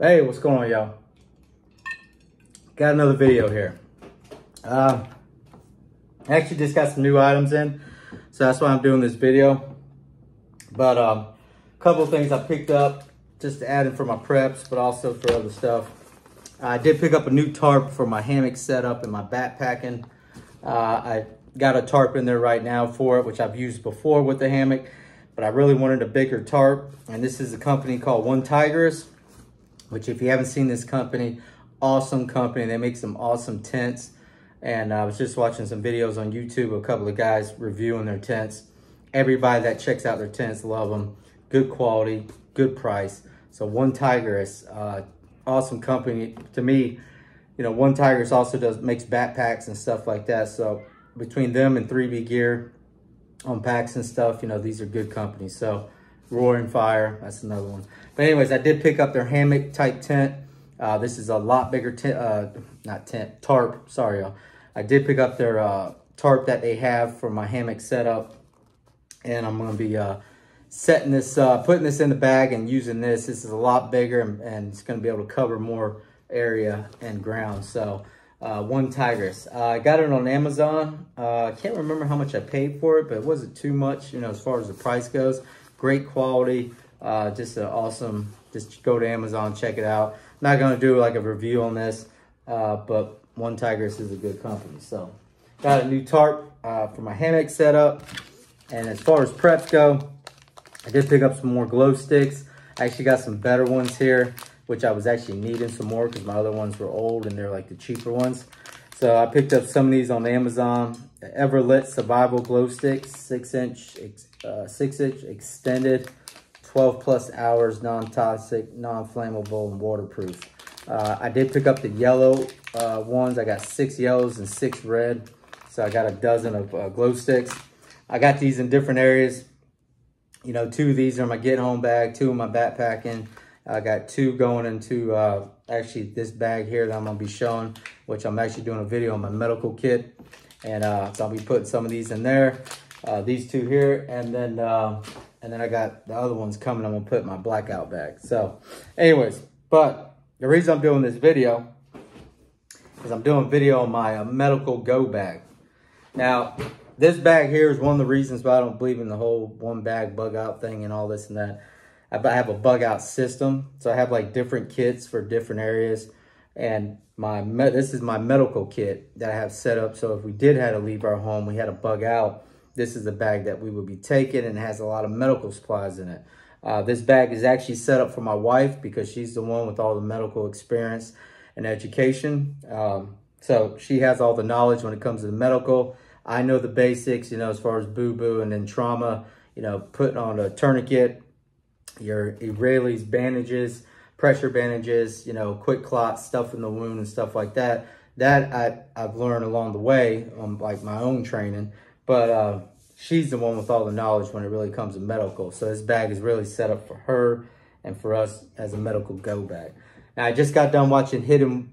Hey, what's going on, y'all? Got another video here. I actually just got some new items in, so that's why I'm doing this video. But a couple of things I picked up just to add in for my preps, but also for other stuff. I did pick up a new tarp for my hammock setup and my backpacking. I got a tarp in there right now for it, which I've used before with the hammock, but I really wanted a bigger tarp. And this is a company called One Tigris, which if you haven't seen this company, awesome company. They make some awesome tents. And I was just watching some videos on YouTube, a couple of guys reviewing their tents. Everybody that checks out their tents love them. Good quality, good price. So One Tigris, awesome company. To me, you know, One Tigris also makes backpacks and stuff like that. So between them and 3B Gear on packs and stuff, you know, these are good companies. So Roaring Fire, that's another one. But anyways, I did pick up their hammock type tent. This is a lot bigger tarp, sorry y'all. I did pick up their tarp that they have for my hammock setup. And I'm gonna be setting this, putting this in the bag and using this. This is a lot bigger and it's gonna be able to cover more area and ground. So One Tigris, I got it on Amazon. I can't remember how much I paid for it, but it wasn't too much, you know, as far as the price goes. Great quality, just an awesome, just go to Amazon, check it out. Not gonna do like a review on this, but One Tigris is a good company. So got a new tarp for my hammock setup. And as far as preps go, I did pick up some more glow sticks. I actually got some better ones here, which I was actually needing some more because my other ones were old and they're like the cheaper ones. So I picked up some of these on Amazon. The Everlit Survival Glow Sticks, 6-inch extended, 12+ hours, non-toxic, non-flammable, and waterproof. I did pick up the yellow ones. I got 6 yellows and 6 red. So I got a dozen of glow sticks. I got these in different areas. You know, 2 of these are my get home bag, 2 in my backpacking. I got 2 going into actually this bag here that I'm gonna be showing, which I'm actually doing a video on my medical kit. And so I'll be putting some of these in there. These 2 here, and then I got the other ones coming. I'm gonna put in my blackout bag. So anyways, but the reason I'm doing this video is I'm doing a video on my medical go bag. Now, this bag here is one of the reasons why I don't believe in the whole one bag bug out thing and all this and that. I have a bug out system. So I have like different kits for different areas. And this is my medical kit that I have set up. So if we did have to leave our home, we had a bug out, this is the bag that we would be taking, and it has a lot of medical supplies in it. This bag is actually set up for my wife because she's the one with all the medical experience and education. So she has all the knowledge when it comes to the medical. I know the basics, you know, as far as boo-boo and then trauma, you know, putting on a tourniquet, your Israelis bandages, pressure bandages, you know, quick clots, stuff in the wound and stuff like that. That I've learned along the way on like my own training. But she's the one with all the knowledge when it really comes to medical. So this bag is really set up for her and for us as a medical go bag. Now I just got done watching Hidden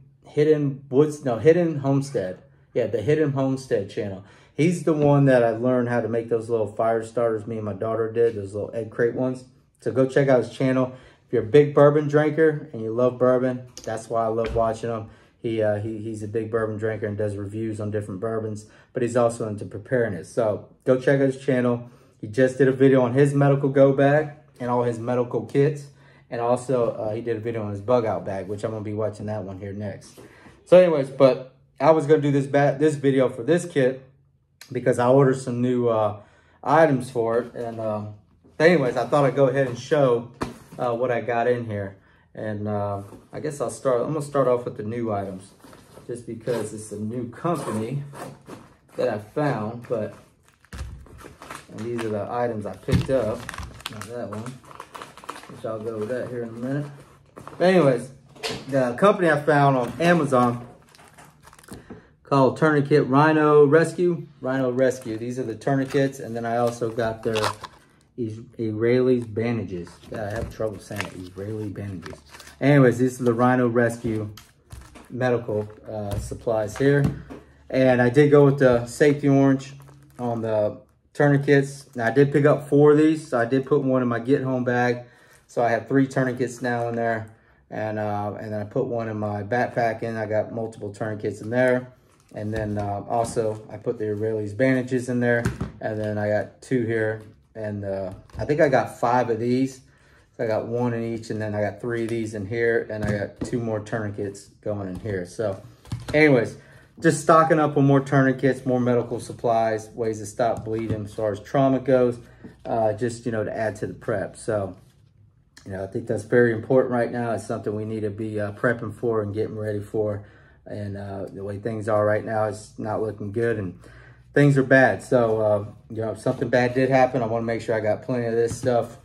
Homestead. Yeah, the Hidden Homestead channel. He's the one that I learned how to make those little fire starters me and my daughter did, those little egg crate ones. So go check out his channel. If you're a big bourbon drinker and you love bourbon, that's why I love watching him. He's a big bourbon drinker and does reviews on different bourbons, but he's also into preparing it. So go check out his channel. He just did a video on his medical go bag and all his medical kits. And also he did a video on his bug out bag, which I'm gonna be watching that one here next. So anyways, but I was gonna do this video for this kit because I ordered some new items for it. And anyways, I thought I'd go ahead and show what I got in here. And I guess I'm gonna start off with the new items just because it's a new company that I found, and these are the items I picked up. Not that one, which I'll go with that here in a minute. But anyways, the company I found on Amazon called Tourniquet Rhino Rescue. These are the tourniquets, and then I also got their Israelis bandages. Yeah, I have trouble saying it, Israeli bandages. Anyways, this is the Rhino Rescue medical supplies here. And I did go with the safety orange on the tourniquets. Now I did pick up 4 of these, so I did put one in my get home bag. So I have 3 tourniquets now in there. and then I put one in my backpack, and I got multiple tourniquets in there. And then also I put the Israelis bandages in there, and then I got 2 here, and I think I got 5 of these. So I got 1 in each, and then I got 3 of these in here, and I got 2 more tourniquets going in here. So anyways, just stocking up on more tourniquets, more medical supplies, ways to stop bleeding as far as trauma goes, just, you know, to add to the prep. So, you know, I think that's very important right now. It's something we need to be prepping for and getting ready for. And the way things are right now, it's not looking good, and things are bad. So, you know, if something bad did happen, I want to make sure I got plenty of this stuff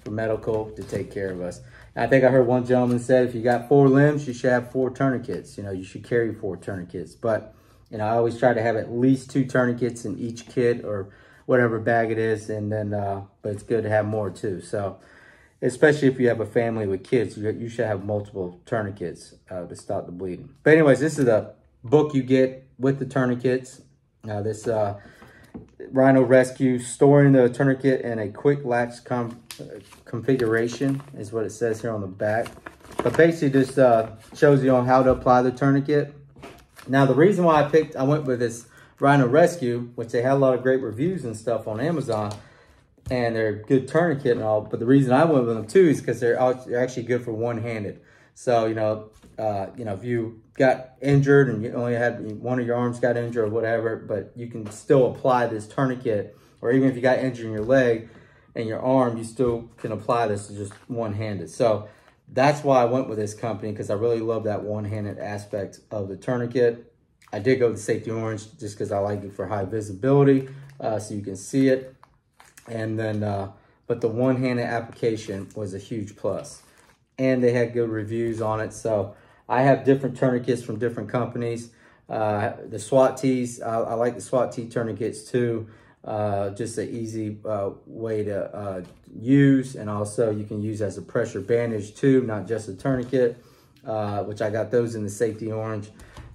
for medical to take care of us. And I think I heard one gentleman said, if you got 4 limbs, you should have 4 tourniquets. You know, you should carry 4 tourniquets. But, you know, I always try to have at least 2 tourniquets in each kit or whatever bag it is. And then, but it's good to have more too. So, especially if you have a family with kids, you should have multiple tourniquets to stop the bleeding. But anyways, this is a book you get with the tourniquets. This Rhino Rescue, storing the tourniquet in a quick latch configuration is what it says here on the back. But basically just shows you on how to apply the tourniquet. Now the reason why I went with this Rhino Rescue, which they had a lot of great reviews and stuff on Amazon, and they're good tourniquet and all, but the reason I went with them too is because they're actually good for one-handed. So, you know, if you got injured and you only had one of your arms got injured or whatever, but you can still apply this tourniquet, or even if you got injured in your leg and your arm, you still can apply this to just one-handed. So that's why I went with this company, because I really love that one-handed aspect of the tourniquet. I did go with the Safety Orange just because I like it for high visibility, so you can see it. And then, but the one-handed application was a huge plus. And they had good reviews on it. So I have different tourniquets from different companies. The SWAT tees, I like the SWAT tee tourniquets too. Just an easy way to use. And also you can use as a pressure bandage too, not just a tourniquet, which I got those in the Safety Orange.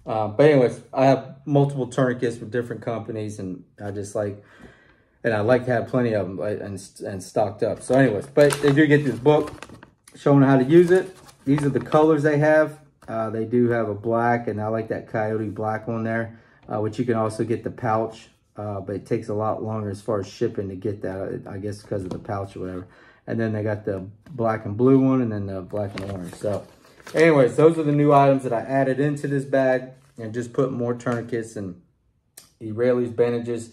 But anyways, I have multiple tourniquets with different companies, and I just like, and I like to have plenty of them and stocked up. So anyways, but they do get this book showing how to use it. These are the colors they have. They do have a black, and I like that coyote black one there, which you can also get the pouch, but it takes a lot longer as far as shipping to get that, I guess because of the pouch or whatever. And then they got the black and blue one, and then the black and orange. So anyways, those are the new items that I added into this bag, and just put more tourniquets and Israelis bandages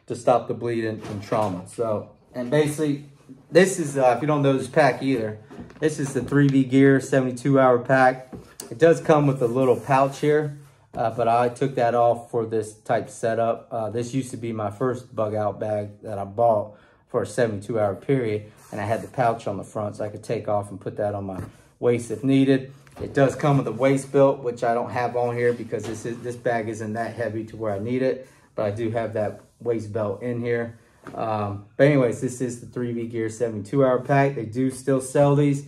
to stop the bleeding and trauma. So, and basically, this is, if you don't know this pack either, this is the 3V Gear 72-hour pack. It does come with a little pouch here, but I took that off for this type setup. This used to be my first bug out bag that I bought for a 72-hour period, and I had the pouch on the front, so I could take off and put that on my waist if needed. It does come with a waist belt, which I don't have on here because this bag isn't that heavy to where I need it, but I do have that waist belt in here. But anyways, this is the 3V Gear 72-hour pack. They do still sell these,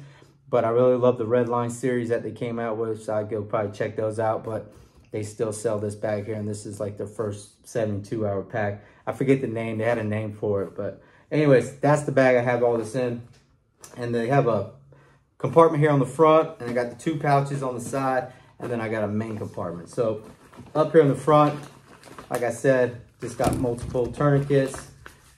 but I really love the Redline series that they came out with, so I'd go probably check those out. But they still sell this bag here, and this is like their first 72-hour pack. I forget the name. They had a name for it, but anyways, that's the bag I have all this in. And they have a compartment here on the front, and I got the 2 pouches on the side, and then I got a main compartment. So up here in the front, like I said, just got multiple tourniquets,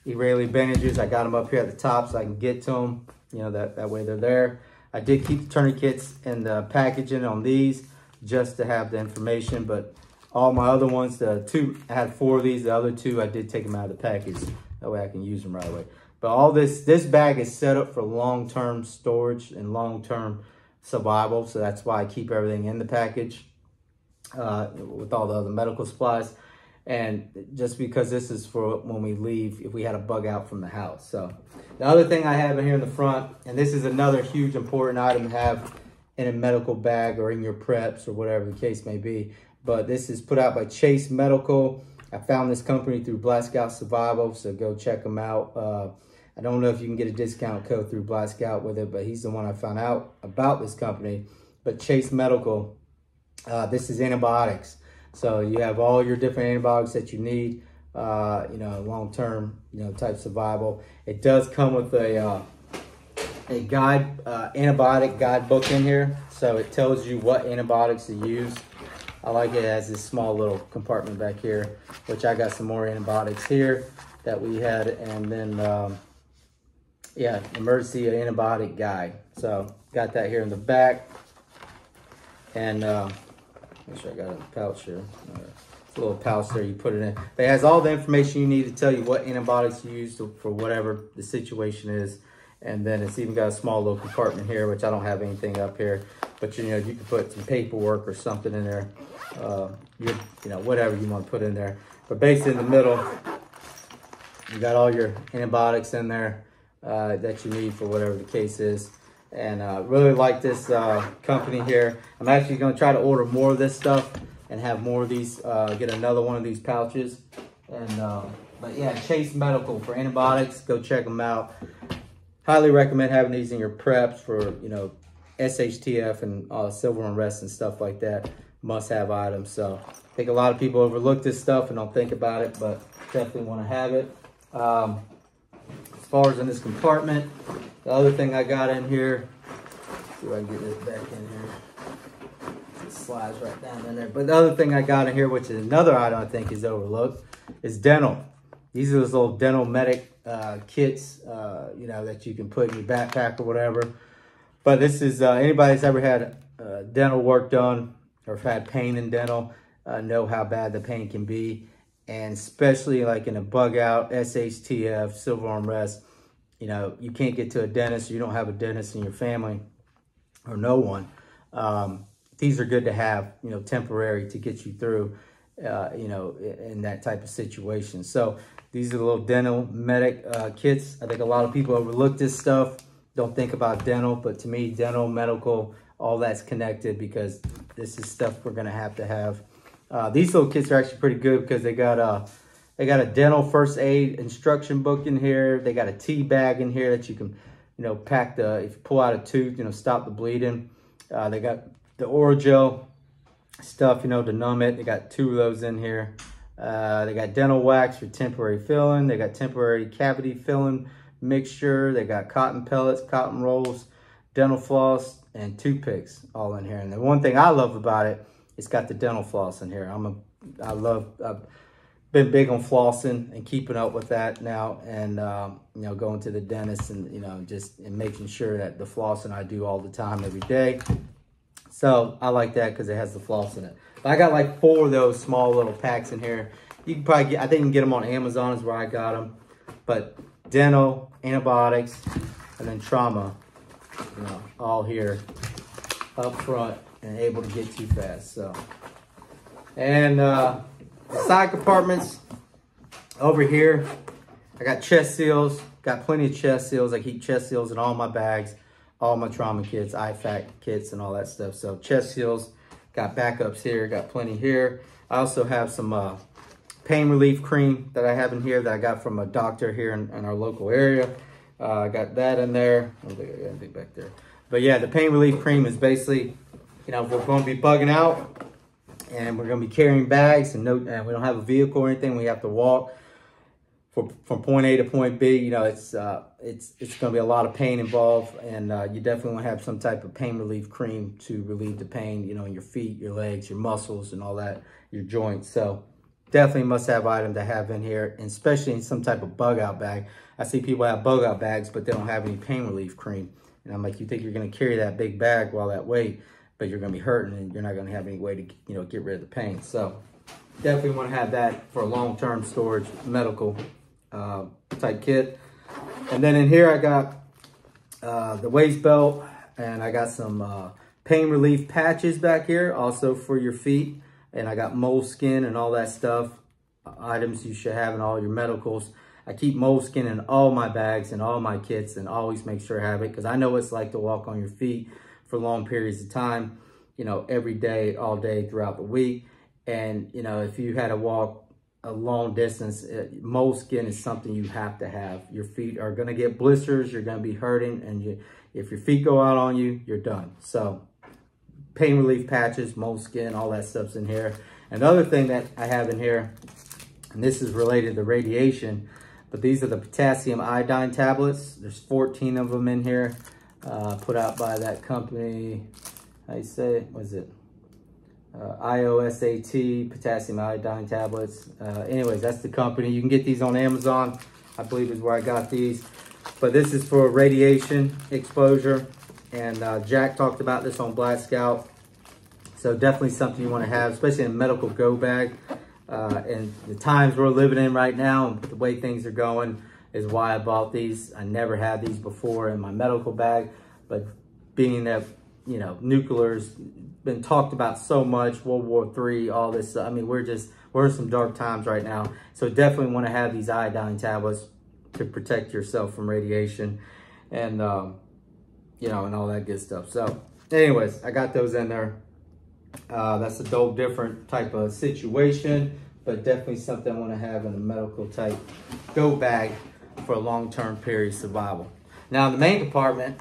Israeli bandages. I got them up here at the top so I can get to them. You know, that way they're there. I did keep the tourniquets in the packaging on these just to have the information, but all my other ones, I had 4 of these. The other 2, I did take them out of the package. That way I can use them right away. But all this bag is set up for long-term storage and long-term survival. So that's why I keep everything in the package with all the other medical supplies. And just because this is for when we leave, if we had a bug out from the house. So the other thing I have in here in the front, and this is another huge important item to have in a medical bag or in your preps or whatever the case may be. But this is put out by Chase Medical. I found this company through Black Scout Survival, so go check them out. I don't know if you can get a discount code through Black Scout with it, but he's the one I found out about this company. But Chase Medical, this is antibiotics. So you have all your different antibiotics that you need, you know, long-term, you know, type survival. It does come with a a guide, antibiotic guidebook in here. So it tells you what antibiotics to use. I like it as this small little compartment back here, which I got some more antibiotics here that we had. And then, yeah, emergency antibiotic guide. So got that here in the back. And make sure I got it in the pouch here. It's a little pouch there, you put it in. It has all the information you need to tell you what antibiotics you use for whatever the situation is. And then it's even got a small little compartment here, which I don't have anything up here. But you know, you can put some paperwork or something in there. You know, whatever you want to put in there. But basically in the middle, you got all your antibiotics in there that you need for whatever the case is. And really like this company here. I'm actually going to try to order more of this stuff and have more of these, get another one of these pouches. And but yeah, Chase Medical for antibiotics, go check them out. Highly recommend having these in your preps for, you know, SHTF and silver unrest and stuff like that. Must-have items. So I think a lot of people overlook this stuff and don't think about it, but definitely want to have it. As far as in this compartment, the other thing I got in here, see if I can get this back in here. It slides right down in there. But the other thing I got in here, which is another item I think is overlooked, is dental. These are those little dental medic kits, you know, that you can put in your backpack or whatever. But this is, anybody that's ever had dental work done or had pain in dental, know how bad the pain can be. And especially like in a bug out, SHTF, silver unrest, you know, you can't get to a dentist, you don't have a dentist in your family or no one. These are good to have, you know, temporary to get you through, you know, in that type of situation. So these are the little dental medic kits. I think a lot of people overlook this stuff, don't think about dental, but to me, dental, medical, all that's connected because this is stuff we're gonna have to have. These little kits are actually pretty good because they got a dental first aid instruction book in here. They got a tea bag in here that you can, you know, pack if you pull out a tooth, you know, stop the bleeding. They got the Orajel stuff, you know, to numb it. They got 2 of those in here. They got dental wax for temporary filling. They got temporary cavity filling mixture. They got cotton pellets, cotton rolls, dental floss, and toothpicks all in here. And the one thing I love about it, it's got the dental floss in here. I've been big on flossing and keeping up with that now, and you know, going to the dentist and, you know, just making sure that the flossing I do all the time every day. So I like that because it has the floss in it. But I got like 4 of those small little packs in here. You can probably get, I think you can get them on Amazon is where I got them. But dental, antibiotics, and then trauma, you know, all here up front and able to get you fast. So, and the side compartments over here, I got chest seals, got plenty of chest seals. I keep chest seals in all my bags, all my trauma kits, IFAC kits, and all that stuff. So chest seals, got backups here, got plenty here. I also have some pain relief cream that I have in here that I got from a doctor here in our local area. I got that in there. I don't think I got anything back there. But yeah, the pain relief cream is basically, you know, if we're going to be bugging out and we're going to be carrying bags and we don't have a vehicle or anything, we have to walk from point A to point B, you know, it's going to be a lot of pain involved, and you definitely want to have some type of pain relief cream to relieve the pain, you know, in your feet, your legs, your muscles, and all that, your joints. So definitely must have item to have in here, and especially in some type of bug out bag. I see people have bug out bags, but they don't have any pain relief cream. And I'm like, you think you're going to carry that big bag while that weight, but you're going to be hurting and you're not going to have any way to, you know, get rid of the pain. So definitely want to have that for a long-term storage medical type kit. And then in here I got the waist belt, and I got some pain relief patches back here also for your feet. And I got moleskin and all that stuff, items you should have in all your medicals. I keep moleskin in all my bags and all my kits, and always make sure I have it because I know what it's like to walk on your feet for long periods of time, you know, every day, all day throughout the week. And, you know, if you had to walk a long distance, moleskin is something you have to have. Your feet are going to get blisters, you're going to be hurting, and if your feet go out on you, you're done. So pain relief patches, moleskin, all that stuff's in here. And the other thing that I have in here, and this is related to radiation, but these are the potassium iodine tablets. There's 14 of them in here. put out by that company. How you say it? Was it? IOSAT, potassium iodine tablets. Anyways, that's the company. You can get these on Amazon, I believe is where I got these. But this is for radiation exposure. And Jack talked about this on Black Scout. So definitely something you want to have, especially in a medical go bag. And the times we're living in right now and the way things are going is why I bought these. I never had these before in my medical bag, but being that, you know, nuclear's been talked about so much, World War III, all this. I mean, we're in some dark times right now. So definitely want to have these iodine tablets to protect yourself from radiation and, you know, and all that good stuff. So anyways, I got those in there. That's a different type of situation, but definitely something I want to have in a medical type go bag for a long-term period survival. Now in the main compartment,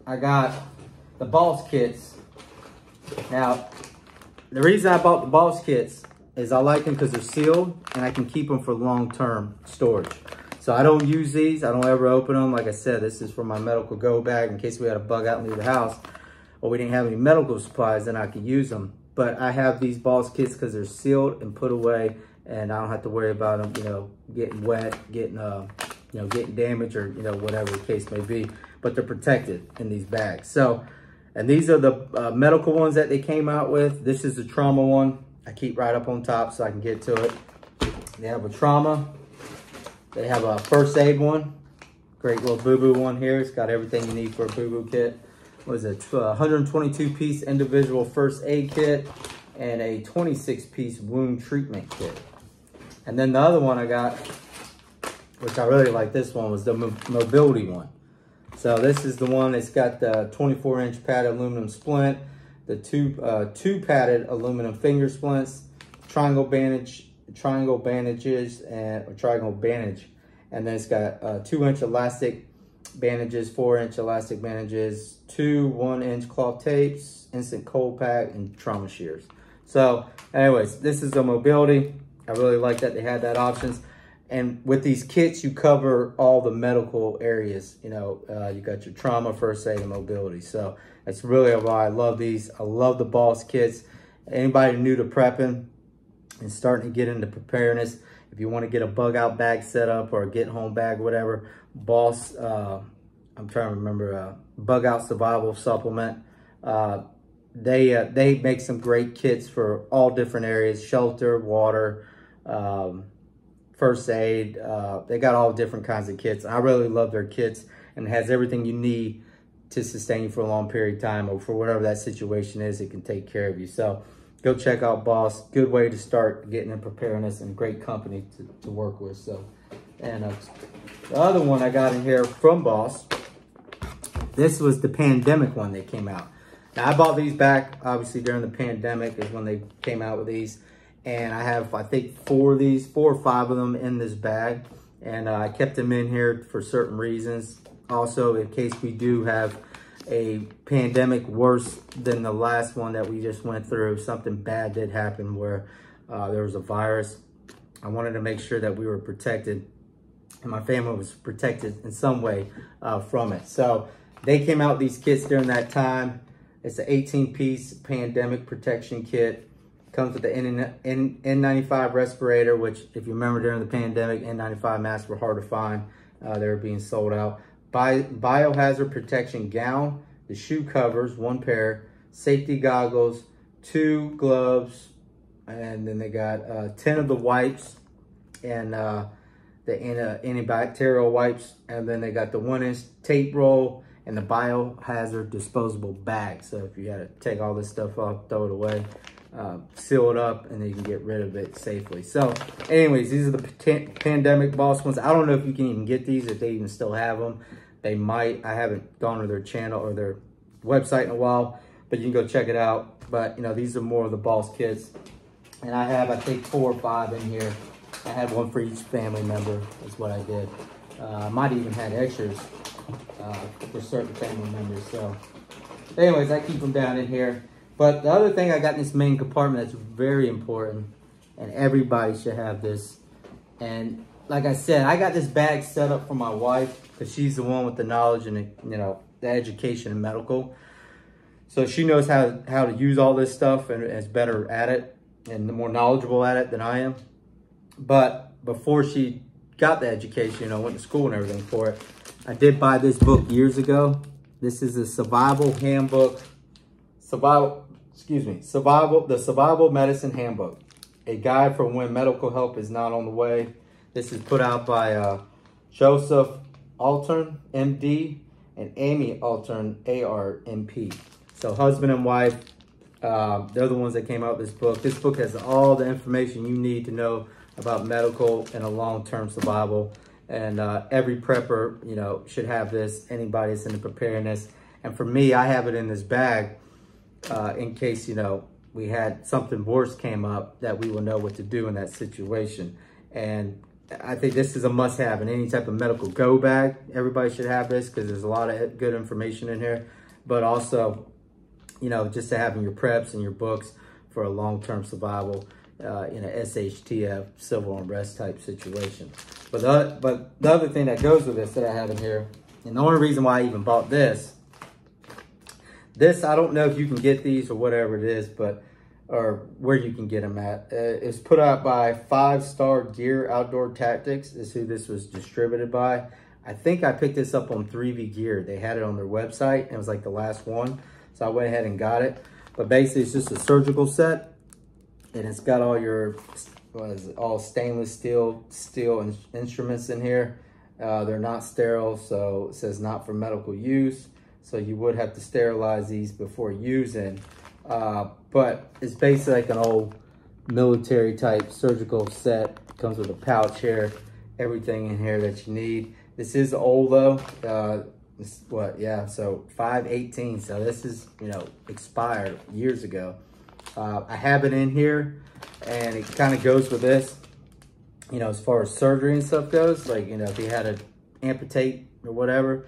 I got the Boss kits. Now, the reason I bought the Boss kits is I like them because they're sealed and I can keep them for long-term storage. So I don't use these. I don't ever open them. Like I said, this is for my medical go bag in case we had a bug out and leave the house or we didn't have any medical supplies, then I could use them. But I have these Boss kits because they're sealed and put away and I don't have to worry about them, you know, getting wet, getting, you know, getting damaged or, you know, whatever the case may be. But they're protected in these bags. So, and these are the medical ones that they came out with. This is the trauma one. I keep right up on top so I can get to it. They have a trauma. They have a first aid one. Great little boo-boo one here. It's got everything you need for a boo-boo kit. What is it? 122-piece individual first aid kit and a 26-piece wound treatment kit. And then the other one I got, which I really like this one, was the mobility one. So this is the one that's got the 24-inch padded aluminum splint, the two padded aluminum finger splints, triangle bandage, triangle bandages, and and then it's got 2-inch elastic bandages, 4-inch elastic bandages, 2 1-inch cloth tapes, instant cold pack, and trauma shears. So, anyways, this is the mobility. I really like that they had that options. And with these kits, you cover all the medical areas. You know, you got your trauma, first aid, and mobility. So that's really why I love these. I love the Boss kits. Anybody new to prepping and starting to get into preparedness, if you want to get a bug out bag set up or a get home bag, whatever, Boss, I'm trying to remember, bug out survival supplement. They make some great kits for all different areas, shelter, water, first aid. They got all different kinds of kits. I really love their kits, and it has everything you need to sustain you for a long period of time, or for whatever that situation is, it can take care of you. So go check out Boss. Good way to start getting in preparedness, and great company to work with. So, and the other one I got in here from Boss, this was the pandemic one that came out. Now I bought these back, obviously during the pandemic is when they came out with these. And I have, I think, 4 or 5 of them in this bag. And I kept them in here for certain reasons. Also, in case we do have a pandemic worse than the last one that we just went through, something bad did happen where there was a virus. I wanted to make sure that we were protected and my family was protected in some way from it. So they came out with these kits during that time. It's an 18-piece pandemic protection kit. Comes with the N95 respirator, which if you remember during the pandemic, N95 masks were hard to find. They were being sold out. Biohazard protection gown, the shoe covers, 1 pair, safety goggles, 2 gloves, and then they got 10 of the wipes and the antibacterial wipes. And then they got the 1-inch tape roll and the biohazard disposable bag. So if you had to take all this stuff off, throw it away. Seal it up, and then you can get rid of it safely. So anyways, these are the pandemic Boss ones. I don't know if you can even get these, if they even still have them. They might. I haven't gone to their channel or their website in a while, but you can go check it out. But you know, these are more of the Boss kits, and I have, I think, 4 or 5 in here. I had one for each family member is what I did. I might even had extras for certain family members. So anyways, I keep them down in here. But the other thing I got in this main compartment that's very important, and everybody should have this, and like I said, I got this bag set up for my wife because she's the one with the knowledge and, you know, the education in medical. So she knows how to use all this stuff and is better at it and more knowledgeable at it than I am. But before she got the education, you know, went to school and everything for it, I did buy this book years ago. This is a survival handbook, the Survival Medicine Handbook, a guide for when medical help is not on the way. This is put out by Joseph Altern, MD, and Amy Altern, ARMP. So husband and wife, they're the ones that came out with this book. This book has all the information you need to know about medical and a long-term survival. And every prepper, you know, should have this. Anybody that's into preparedness. And for me, I have it in this bag in case, you know, we had something worse came up, that we will know what to do in that situation. And I think this is a must-have in any type of medical go bag. Everybody should have this because there's a lot of good information in here. But also, you know, just to have in your preps and your books for a long-term survival in a SHTF, civil unrest type situation. But the other thing that goes with this that I have in here, and the only reason why I even bought this, I don't know if you can get these or whatever it is, but or where you can get them at. It's put out by 5-Star Gear Outdoor Tactics is who this was distributed by. I think I picked this up on 3V Gear. They had it on their website and it was like the last one. So I went ahead and got it. But basically it's just a surgical set and it's got all your, what is it, all stainless steel instruments in here. They're not sterile, so it says not for medical use. So you would have to sterilize these before using. But it's basically like an old military type surgical set. Comes with a pouch here, everything in here that you need. This is old though. This, what, yeah, so 5/18. So this is, you know, expired years ago. I have it in here and it kind of goes with this, you know, as far as surgery and stuff goes, like, you know, if you had to amputate or whatever,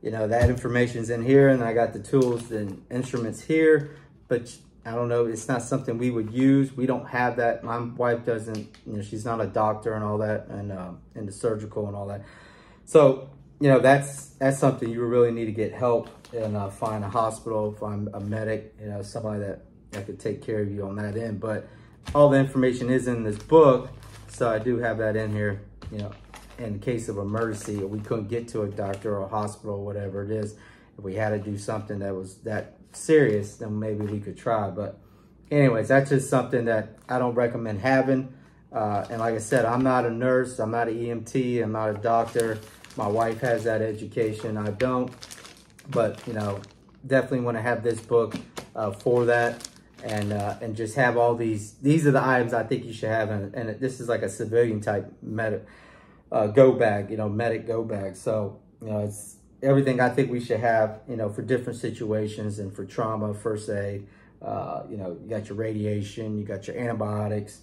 you know, that information's in here, and I got the tools and instruments here, but I don't know, it's not something we would use. We don't have that. My wife doesn't, you know, she's not a doctor and all that, and into surgical and all that. So, you know, that's something you really need to get help and find a hospital, find a medic, you know, somebody that could take care of you on that end. But all the information is in this book, so I do have that in here, you know, in case of emergency, or we couldn't get to a doctor or a hospital or whatever it is. If we had to do something that was that serious, then maybe we could try. But anyways, that's just something that I don't recommend having. And like I said, I'm not a nurse, I'm not an EMT, I'm not a doctor. My wife has that education, I don't. But, you know, definitely want to have this book for that. And just have all these are the items I think you should have. And this is like a civilian type medic go bag, you know, medic go bag. So, you know, it's everything I think we should have, you know, for different situations and for trauma, first aid. You know, you got your radiation, you got your antibiotics,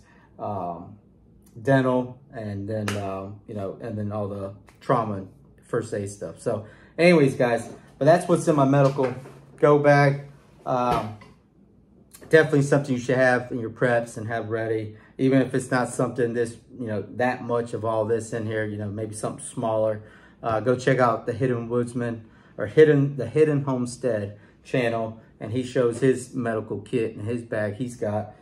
dental, and then, you know, and then all the trauma and first aid stuff. So anyways, guys, but that's what's in my medical go bag. Definitely something you should have in your preps and have ready, even if it's not something this, you know, that much of all this in here, you know, maybe something smaller. Go check out the Hidden Woodsman or the Hidden Homestead channel, and he shows his medical kit and his bag he's got,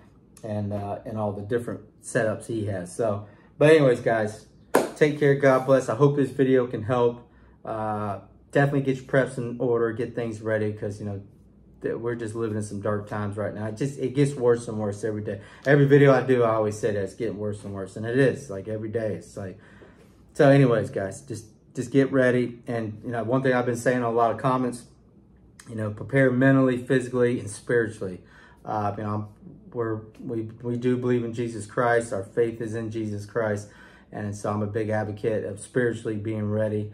and all the different setups he has. So, but anyways, guys, take care. God bless. I hope this video can help. Definitely get your preps in order, get things ready, because, you know, we're just living in some dark times right now. It gets worse and worse every day. Every video I do, I always say that it's getting worse and worse, and it is. Like every day, it's like. So, anyways, guys, just get ready. And you know, one thing I've been saying in a lot of comments, you know, prepare mentally, physically, and spiritually. You know, we do believe in Jesus Christ. Our faith is in Jesus Christ, and so I'm a big advocate of spiritually being ready.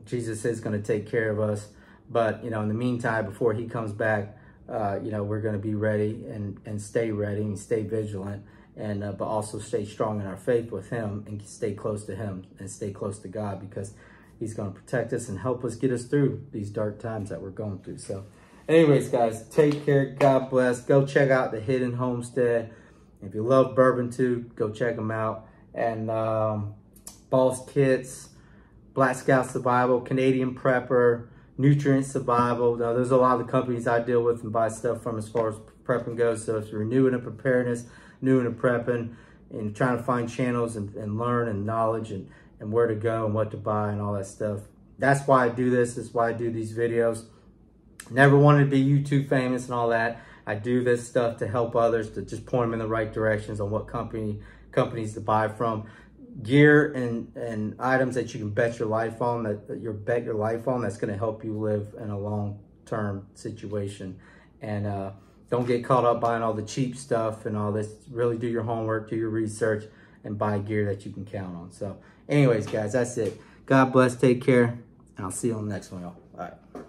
Jesus is going to take care of us. But, you know, in the meantime, before he comes back, you know, we're going to be ready and stay ready and stay vigilant, and but also stay strong in our faith with him and stay close to him and stay close to God, because he's going to protect us and help us get us through these dark times that we're going through. So anyways, guys, take care. God bless. Go check out the Hidden Homestead. If you love bourbon too, go check them out. and Boss Kits, Black Scout Survival, Canadian Prepper, Nutrient Survival. Now, there's a lot of the companies I deal with and buy stuff from as far as prepping goes. So if you're new into preparedness, new into prepping, and trying to find channels and learn and knowledge and where to go and what to buy and all that stuff. That's why I do this. That's why I do these videos. Never wanted to be YouTube famous and all that. I do this stuff to help others, to just point them in the right directions on what companies to buy from. Gear and items that you can bet your life on, bet your life on, that's going to help you live in a long-term situation. And don't get caught up buying all the cheap stuff and all this. Really do your homework, do your research, and buy gear that you can count on. So anyways, guys, that's it. God bless, take care, and I'll see you on the next one, y'all. All right.